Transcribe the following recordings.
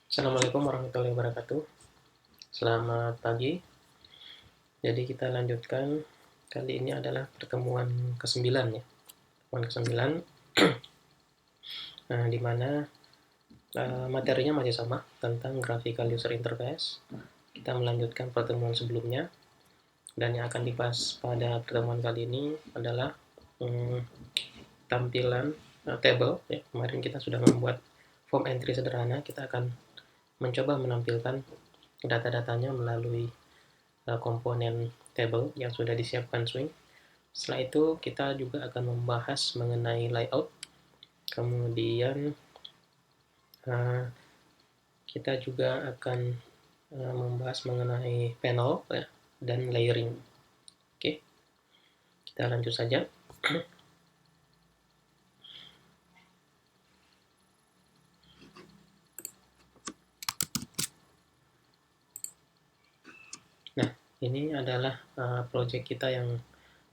Assalamualaikum warahmatullahi wabarakatuh. Selamat pagi. Jadi kita lanjutkan. Kali ini adalah pertemuan ke-9 ya. Pertemuan ke-9 di mana materinya masih sama tentang graphical user interface. Kita melanjutkan pertemuan sebelumnya dan yang akan dibahas pada pertemuan kali ini adalah tampilan table ya. Kemarin kita sudah membuat form entry sederhana. Kita akan mencoba menampilkan data-datanya melalui komponen table yang sudah disiapkan Swing. Setelah itu kita juga akan membahas mengenai layout. Kemudian kita juga akan membahas mengenai panel ya, dan layering. Oke, kita lanjut saja. Nah, ini adalah project kita yang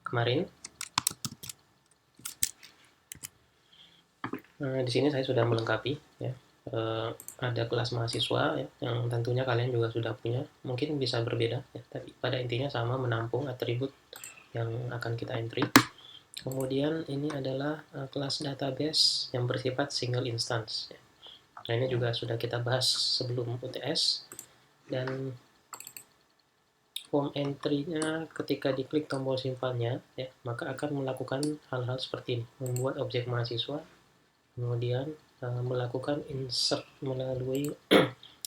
kemarin. Di sini saya sudah melengkapi ya. Ada kelas mahasiswa ya, yang tentunya kalian juga sudah punya, mungkin bisa berbeda ya, tapi pada intinya sama, menampung atribut yang akan kita entry. Kemudian ini adalah kelas database yang bersifat single instance ya. Nah, ini juga sudah kita bahas sebelum UTS. Dan form entry-nya ketika diklik tombol simpannya ya, maka akan melakukan hal-hal seperti ini: membuat objek mahasiswa, kemudian melakukan insert melalui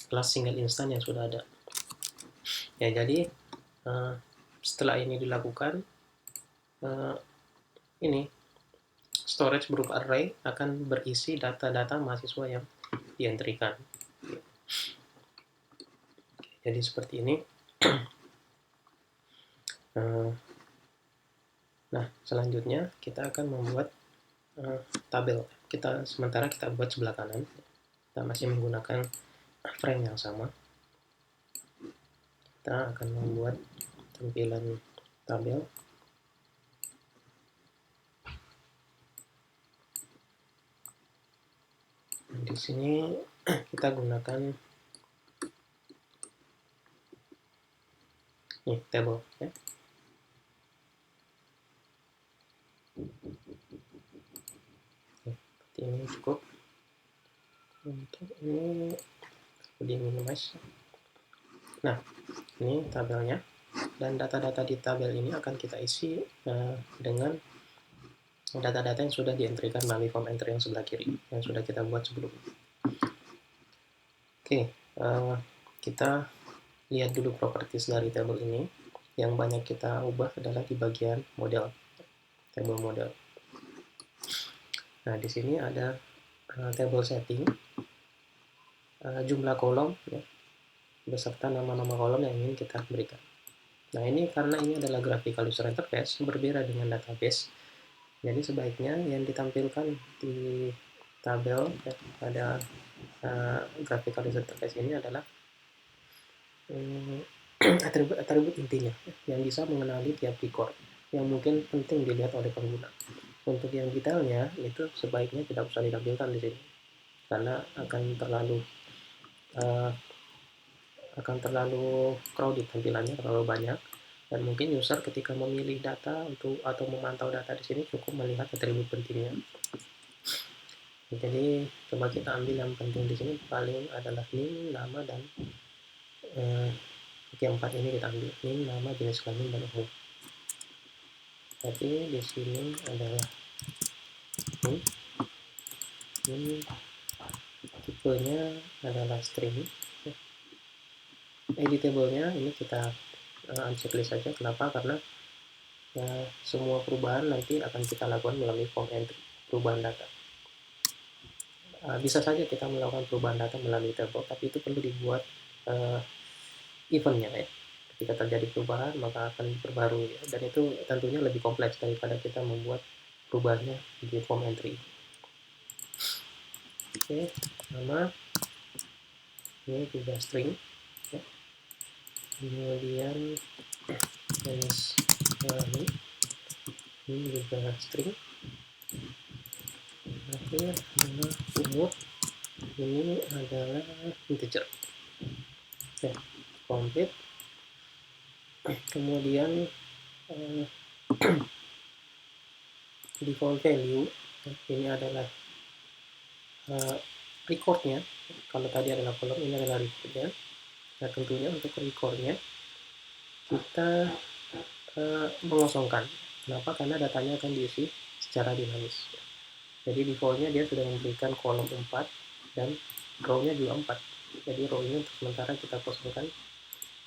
kelas single instance yang sudah ada ya. Jadi setelah ini dilakukan, ini storage berupa array akan berisi data-data mahasiswa yang dientrikan. Jadi seperti ini. Nah, selanjutnya kita akan membuat tabel. Sementara kita buat sebelah kanan. Kita masih menggunakan frame yang sama. Kita akan membuat tampilan tabel. Di sini kita gunakan table ya. Seperti ini cukup. Untuk ini di minimize. Nah, ini tabelnya, dan data-data di tabel ini akan kita isi dengan data-data yang sudah dientrikan melalui form entry yang sebelah kiri yang sudah kita buat sebelumnya. Oke, kita lihat dulu properties dari tabel ini. Yang banyak kita ubah adalah di bagian model, table model. Nah, di sini ada table setting, jumlah kolom ya, beserta nama-nama kolom yang ingin kita berikan. Nah, ini karena ini adalah graphical user interface, berbeda dengan database. Jadi sebaiknya yang ditampilkan di tabel ya, pada graphical user interface ini adalah atribut-atribut intinya yang bisa mengenali tiap record yang mungkin penting dilihat oleh pengguna. Untuk yang detailnya itu sebaiknya tidak usah ditampilkan di sini karena akan terlalu crowded tampilannya, terlalu banyak, dan mungkin user ketika memilih data atau memantau data di sini cukup melihat atribut pentingnya. Jadi coba kita ambil yang penting di sini, paling adalah name, nama, dan yang 4 ini kita ambil name, nama, jenis kelamin, dan umur. Tapi di sini adalah ini tipenya adalah string. Editable-nya ini kita unchecklist saja. Kenapa? Karena semua perubahan nanti akan kita lakukan melalui form entry, perubahan data. Bisa saja kita melakukan perubahan data melalui table, tapi itu perlu dibuat eventnya ya. Ketika terjadi perubahan maka akan diperbarui ya. Dan itu tentunya lebih kompleks daripada kita membuat perubahannya di form entry. Oke, nama ini juga string ya. Kemudian jenis ini juga string. Akhir adalah umur ini adalah integer. Oke, complete. Kemudian default value ini adalah recordnya. Kalau tadi adalah kolom, ini adalah recordnya. Nah, tentunya untuk recordnya kita mengosongkan. Kenapa? Karena datanya akan diisi secara dinamis. Jadi defaultnya dia sudah memberikan kolom 4 dan row-nya juga 4. Jadi row ini untuk sementara kita kosongkan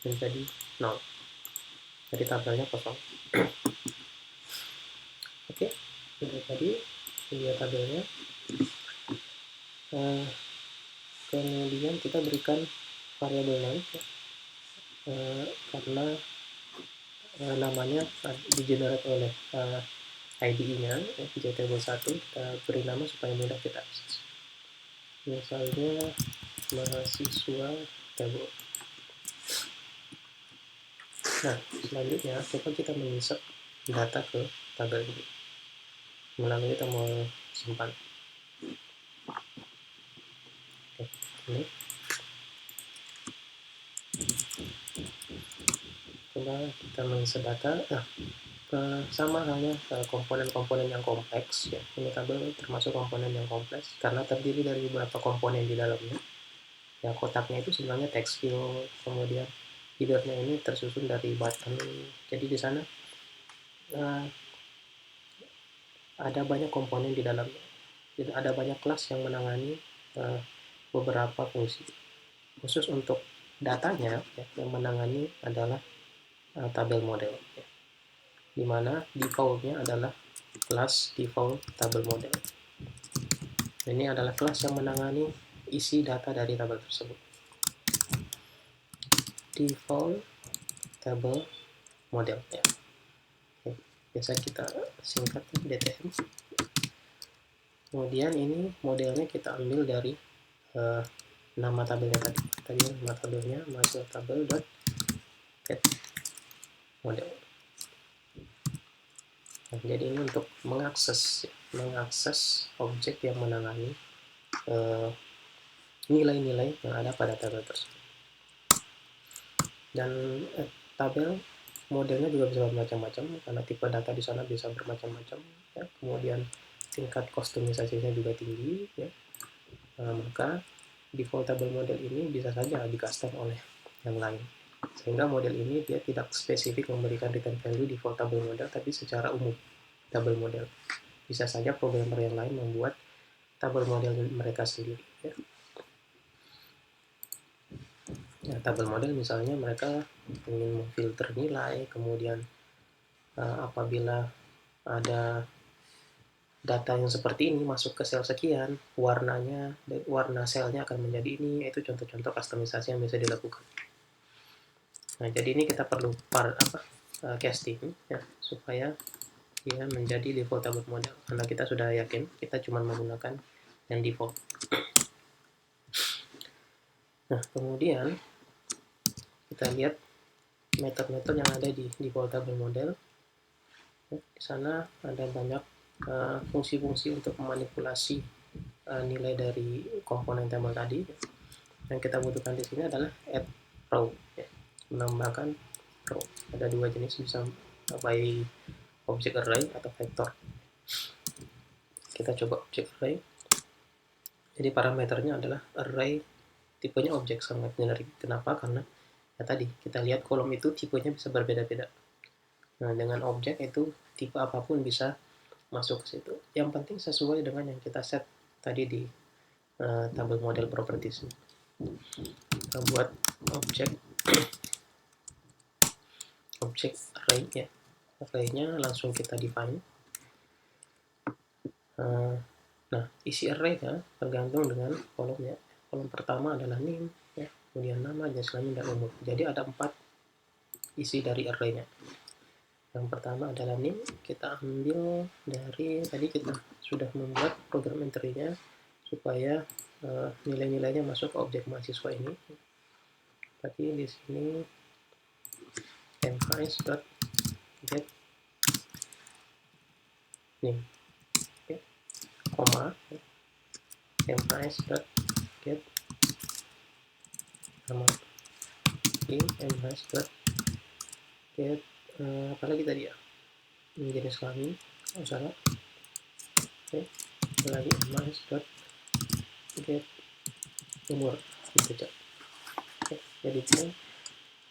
menjadi 0. Jadi tabelnya kosong. Oke, sudah tadi dia tabelnya. Kemudian kita berikan variabel name karena namanya di-generate oleh IDE-nya JTable1, kita beri nama supaya mudah kita akses. Misalnya mahasiswa table. Nah, selanjutnya coba kita menginsert data ke tabel ini melalui tombol simpan. Oke, ini coba kita menginsert data. Sama halnya komponen-komponen yang kompleks ya. Ini tabel termasuk komponen yang kompleks karena terdiri dari beberapa komponen di dalamnya. Ya, kotaknya itu sebenarnya text field, kemudian headernya ini tersusun dari button. Jadi di sana ada banyak komponen di dalamnya. Jadi ada banyak kelas yang menangani beberapa fungsi. Khusus untuk datanya ya, yang menangani adalah tabel model. Ya, di mana defaultnya adalah kelas default table model. Ini adalah kelas yang menangani isi data dari tabel tersebut. Default table model ya. Oke, biasa kita singkat DTM. Kemudian ini modelnya kita ambil dari nama tabelnya tadi nama tabelnya masuk tabel dot get model. Nah, jadi ini untuk mengakses objek yang menangani nilai-nilai yang ada pada tabel tersebut. Dan tabel modelnya juga bisa bermacam-macam karena tipe data di sana bisa bermacam-macam ya. Kemudian tingkat kustomisasinya juga tinggi ya. Maka default table model ini bisa saja di custom oleh yang lain, sehingga model ini dia tidak spesifik memberikan return value default table model, tapi secara umum table model. Bisa saja programmer yang lain membuat table model mereka sendiri ya. Ya, tabel model misalnya mereka ingin memfilter nilai, kemudian apabila ada data yang seperti ini masuk ke sel sekian, warna selnya akan menjadi ini. Itu contoh-contoh customisasi yang bisa dilakukan. Nah, jadi ini kita perlu casting ya, supaya dia menjadi default table model. Karena kita sudah yakin kita cuma menggunakan yang default. Nah, kemudian kita lihat metode-metode yang ada di default table model. Di sana ada banyak fungsi-fungsi untuk memanipulasi nilai dari komponen tabel tadi. Yang kita butuhkan di sini adalah add row ya, menambahkan row. Ada dua jenis, bisa by object array atau vector. Kita coba object array. Jadi parameternya adalah array, tipenya objek, sangat generik. Kenapa? Karena ya tadi kita lihat kolom itu tipenya bisa berbeda-beda. Nah, dengan objek itu tipe apapun bisa masuk ke situ. Yang penting sesuai dengan yang kita set tadi di tabel model properties. Kita buat objek array ya. Array-nya langsung kita define. Nah, isi array-nya tergantung dengan kolomnya. Kolom pertama adalah name ya, kemudian nama, jenis kelamin, dan umur. Jadi ada 4 isi dari array-nya. Yang pertama adalah name, kita ambil dari tadi kita sudah membuat program entry-nya supaya nilai-nilainya masuk ke objek mahasiswa ini. Tapi di sini mhs.get name, koma mhs.get get nama get apalagi tadi ya, jenis kelamin usaha. Oke, lagi get umur integer. Oke, jadi itu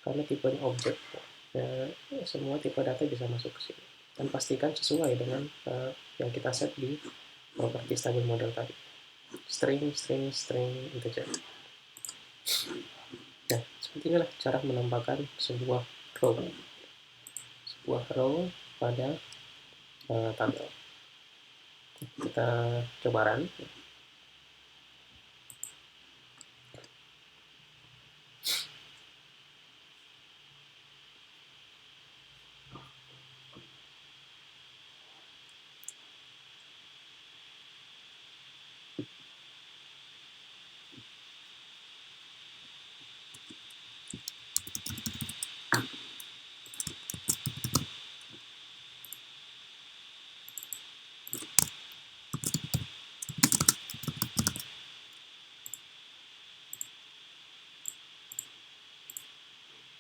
karena tipenya objek ya, semua tipe data bisa masuk ke sini, dan pastikan sesuai dengan yang kita set di properti stable model tadi, string integer. Nah, seperti inilah cara menambahkan sebuah row pada tabel. Kita coba run.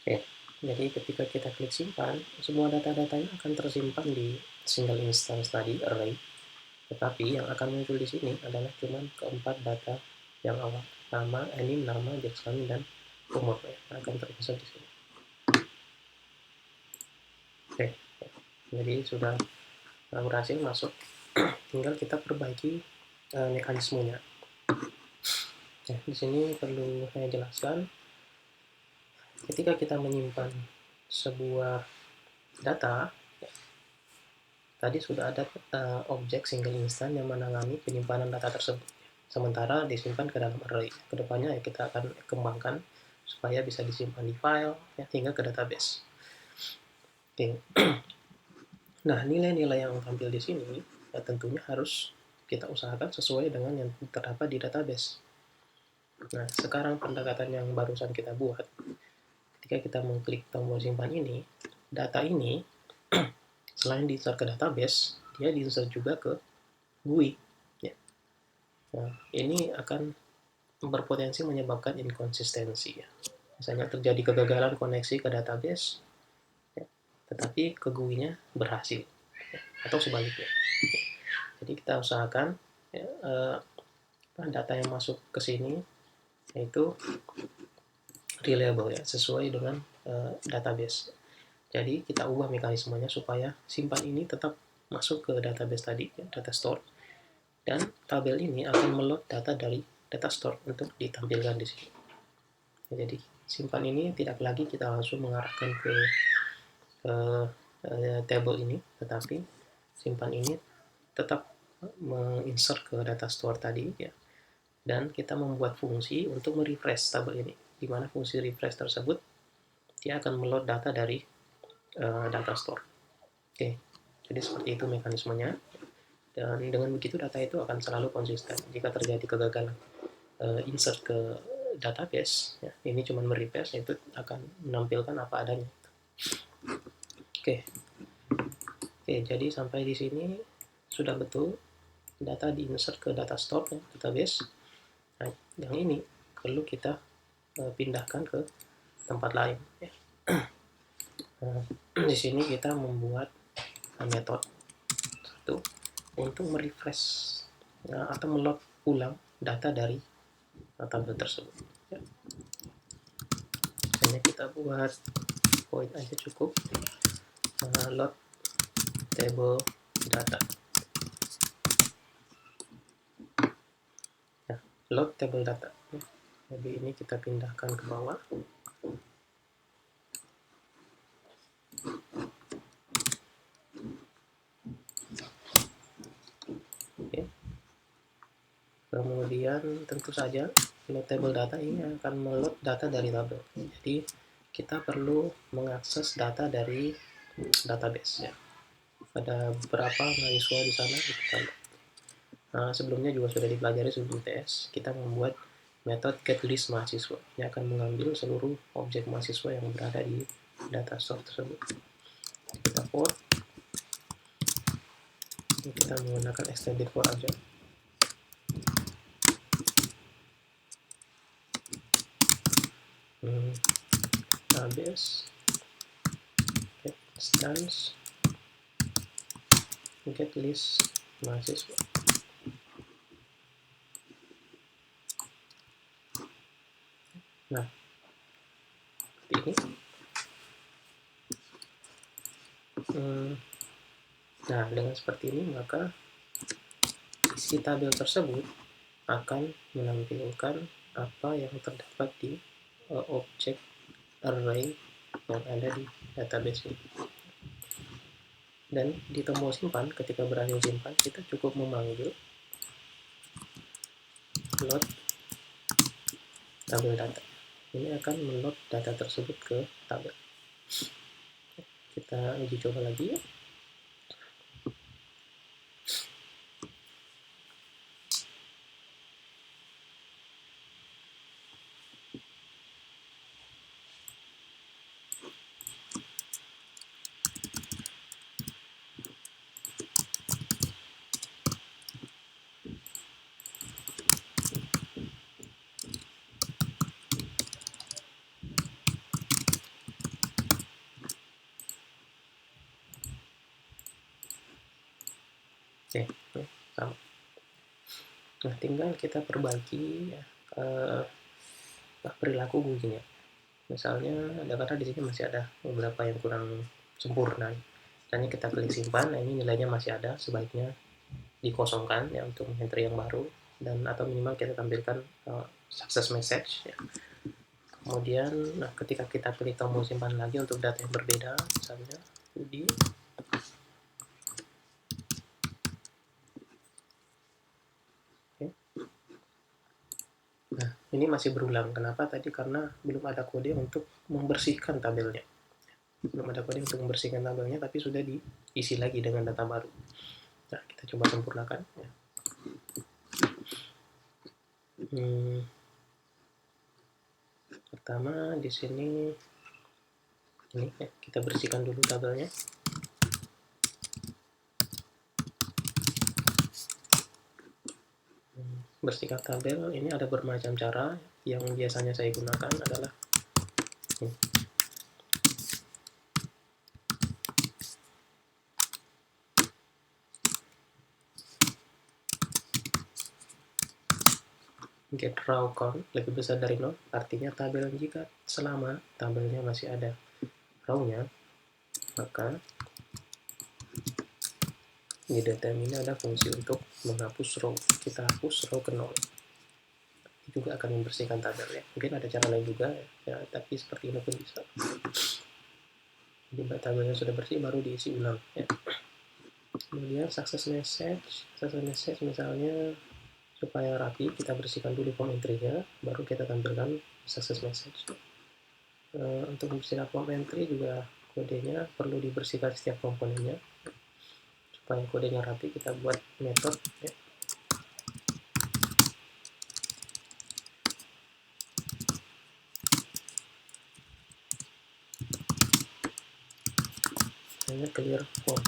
Oke, jadi ketika kita klik simpan, semua data-datanya akan tersimpan di single instance tadi, array. Tetapi yang akan muncul di sini adalah cuma keempat data yang awal, nama, nama, jenis kelamin, dan umur ya, akan terinsert di sini. Oke, jadi sudah berhasil masuk. Tinggal kita perbaiki mekanismenya. Nah, di sini perlu saya jelaskan, ketika kita menyimpan sebuah data, tadi sudah ada objek single instance yang menangani penyimpanan data tersebut. Sementara disimpan ke dalam array. Kedepannya ya kita akan kembangkan supaya bisa disimpan di file ya, hingga ke database. Oke. Nah, nilai-nilai yang tampil di sini ya, tentunya harus kita usahakan sesuai dengan yang terdapat di database. Nah, sekarang pendekatan yang barusan kita buat, ketika kita mengklik tombol simpan ini, data ini selain di-insert ke database, dia di-insert juga ke GUI. Ya. Nah, ini akan berpotensi menyebabkan inkonsistensi. Ya. Misalnya terjadi kegagalan koneksi ke database, ya, tetapi ke GUI-nya berhasil, ya, atau sebaliknya. Jadi kita usahakan ya, data yang masuk ke sini yaitu reliable ya, sesuai dengan database. Jadi kita ubah mekanismenya supaya simpan ini tetap masuk ke database tadi, ya, data store. Dan tabel ini akan meload data dari data store untuk ditampilkan di sini. Ya, jadi simpan ini tidak lagi kita langsung mengarahkan ke table ini, tetapi simpan ini tetap menginsert ke data store tadi ya. Dan kita membuat fungsi untuk merefresh tabel ini, di mana fungsi refresh tersebut dia akan meload data dari data store. Oke, jadi seperti itu mekanismenya. Dan dengan begitu data itu akan selalu konsisten. Jika terjadi kegagalan insert ke database, ya, ini cuma merefresh, itu akan menampilkan apa adanya. Oke, jadi sampai di sini sudah betul data diinsert ke data store, ya, database. Nah, yang ini perlu kita pindahkan ke tempat lain. Ya. Di sini kita membuat metode satu untuk merefresh atau meload ulang data dari tabel tersebut. Ya. Hanya kita buat void aja cukup, load table data. Ya, load table data. Ya. Jadi ini kita pindahkan ke bawah. Oke. Kemudian tentu saja load table data ini akan meload data dari tabel. Jadi kita perlu mengakses data dari database ya. Ada beberapa mahasiswa di sana kita sebelumnya juga sudah dipelajari sebelum UTS. Kita membuat metode getList mahasiswa. Ini akan mengambil seluruh objek mahasiswa yang berada di data store tersebut. Kita for, kita menggunakan extended for aja. Habis get stance get list mahasiswa. Nah, seperti ini. Nah, dengan seperti ini maka isi tabel tersebut akan menampilkan apa yang terdapat di objek array yang ada di database ini. Dan di tombol simpan, ketika berhasil simpan, kita cukup memanggil load tabel data. Ini akan meload data tersebut ke tabel. Kita uji coba lagi. Oke, sama. Nah, tinggal kita perbaiki ya, perilaku guginya. Misalnya, karena di sini masih ada beberapa yang kurang sempurna. Misalnya kita klik simpan, nah ini nilainya masih ada, sebaiknya dikosongkan ya untuk entry yang baru, dan atau minimal kita tampilkan success message ya. Kemudian, nah ketika kita klik tombol simpan lagi untuk data yang berbeda, misalnya Budi. Nah, ini masih berulang. Kenapa? Tadi karena belum ada kode untuk membersihkan tabelnya. Belum ada kode untuk membersihkan tabelnya, tapi sudah diisi lagi dengan data baru. Nah, kita coba sempurnakan. Ya. Pertama, di sini ini ya, kita bersihkan dulu tabelnya. Bersihkan tabel ini ada bermacam cara. Yang biasanya saya gunakan adalah get raw count lebih besar dari 0, artinya tabel jika selama tabelnya masih ada raw-nya, maka di data ini ada fungsi untuk menghapus row. Kita hapus row ke 0. Juga akan membersihkan tabel ya. Mungkin ada cara lain juga ya, tapi seperti ini pun bisa. Jadi tabelnya sudah bersih baru diisi ulang ya. Kemudian success message misalnya supaya rapi kita bersihkan dulu form entry-nya, baru kita tampilkan success message. Untuk membersihkan form entry juga kodenya perlu dibersihkan setiap komponennya supaya kodenya rapi. Kita buat metode ya. Clear form.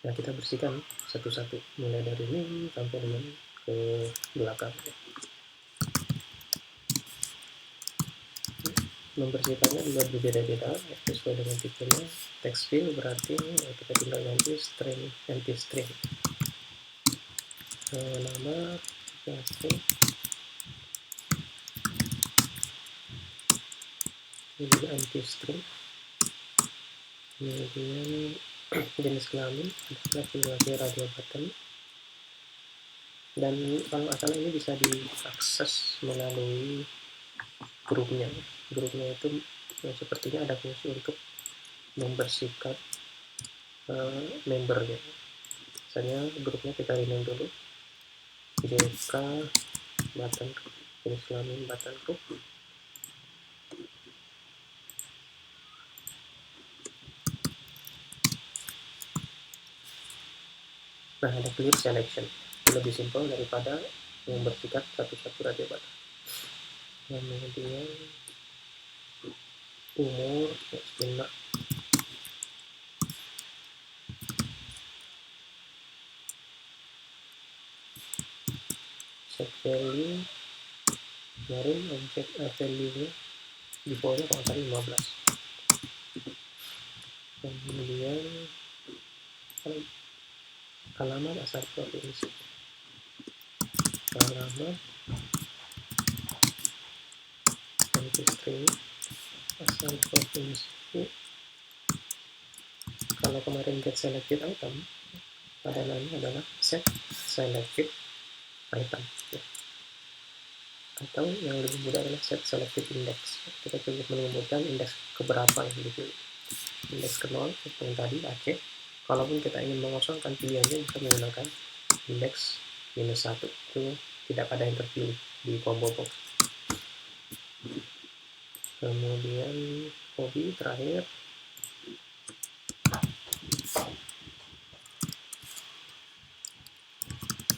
Nah, kita bersihkan satu-satu mulai dari ini sampai dengan ke belakang. Membersihkannya juga berbeda-beda ya, sesuai dengan tipenya. Text field berarti ya, kita tinggal ganti string, empty string. Nama string. Ini juga empty string. Kemudian jenis kelamin adalah laki radio button, dan kalau asal ini bisa diakses melalui grupnya itu sepertinya ada fungsi untuk membersihkan membernya. Misalnya grupnya kita rename dulu JK button group, jenis kelamin button group. Nah, ada clear selection, lebih simpel daripada membersihkan satu-satu radio button. Kemudian umur ya, set value kemarin objek value-nya default-nya kalau tadi 15. Kemudian alamat asal provinsi, alamat string asal provinsi. Kalau kemarin get selected item, padanannya adalah set selected item ya. Atau yang lebih mudah adalah set selected index. Kita cukup menyebutkan indeks keberapa yang dipilih, indeks ke 0 seperti yang tadi Aceh. Kalaupun kita ingin mengosongkan pilihannya, bisa menggunakan indeks -1, itu tidak ada yang terpilih di combo box. Kemudian hobi terakhir,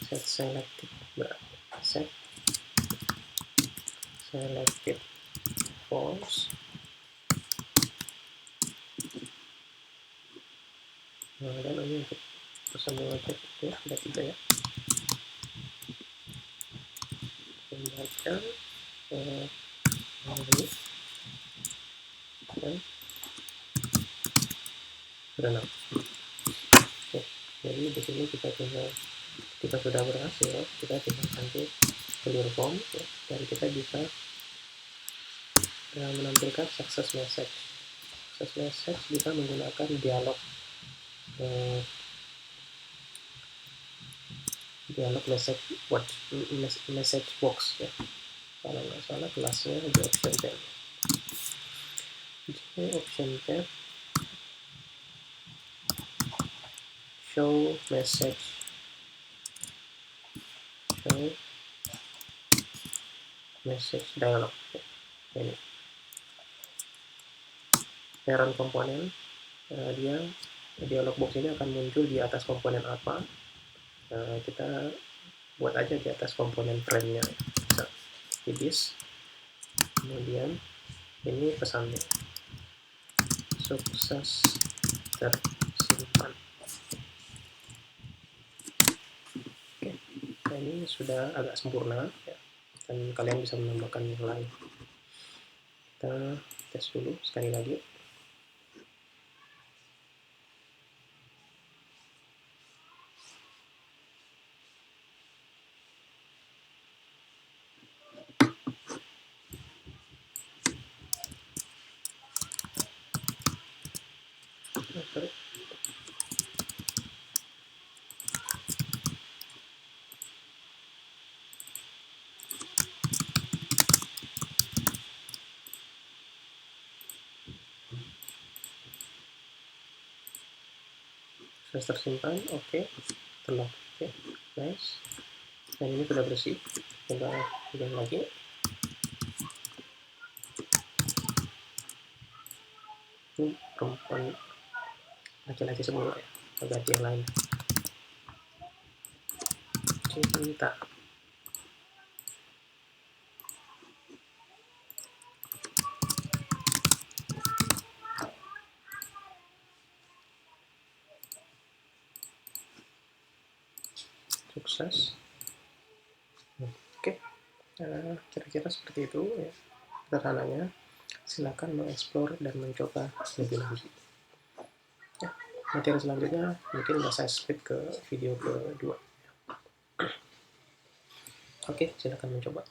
set selected, set selected false. Nah, dan ini untuk semua objek itu ada 3 ya. Membaca ini dan berenang. Oke, jadi di sini kita tinggal, kita sudah berhasil, kita tinggal nanti clear form ya, dan kita bisa menampilkan success message. Success message bisa menggunakan dialog message box ya. Kalau nggak salah kelasnya di option tab. Di option tab show message dialog ya. Ini parent komponen, dia dialog box ini akan muncul di atas komponen apa, kita buat aja di atas komponen frame-nya, bisa tipis. Kemudian ini pesannya, sukses tersimpan. Oke, nah ini sudah agak sempurna ya, dan kalian bisa menambahkan yang lain. Kita tes dulu sekali lagi. Sukses tersimpan, oke, terlock, oke, nice. Dan ini sudah bersih. Kita ulang lagi. Ini perempuan laki-laki semua ya, agak yang lain. Cinta. Sukses. Oke, kira-kira seperti itu ya sederhananya. Silakan mengeksplor dan mencoba lebih lanjut. Ya, materi selanjutnya mungkin saya skip ke video kedua. Oke, silakan mencoba.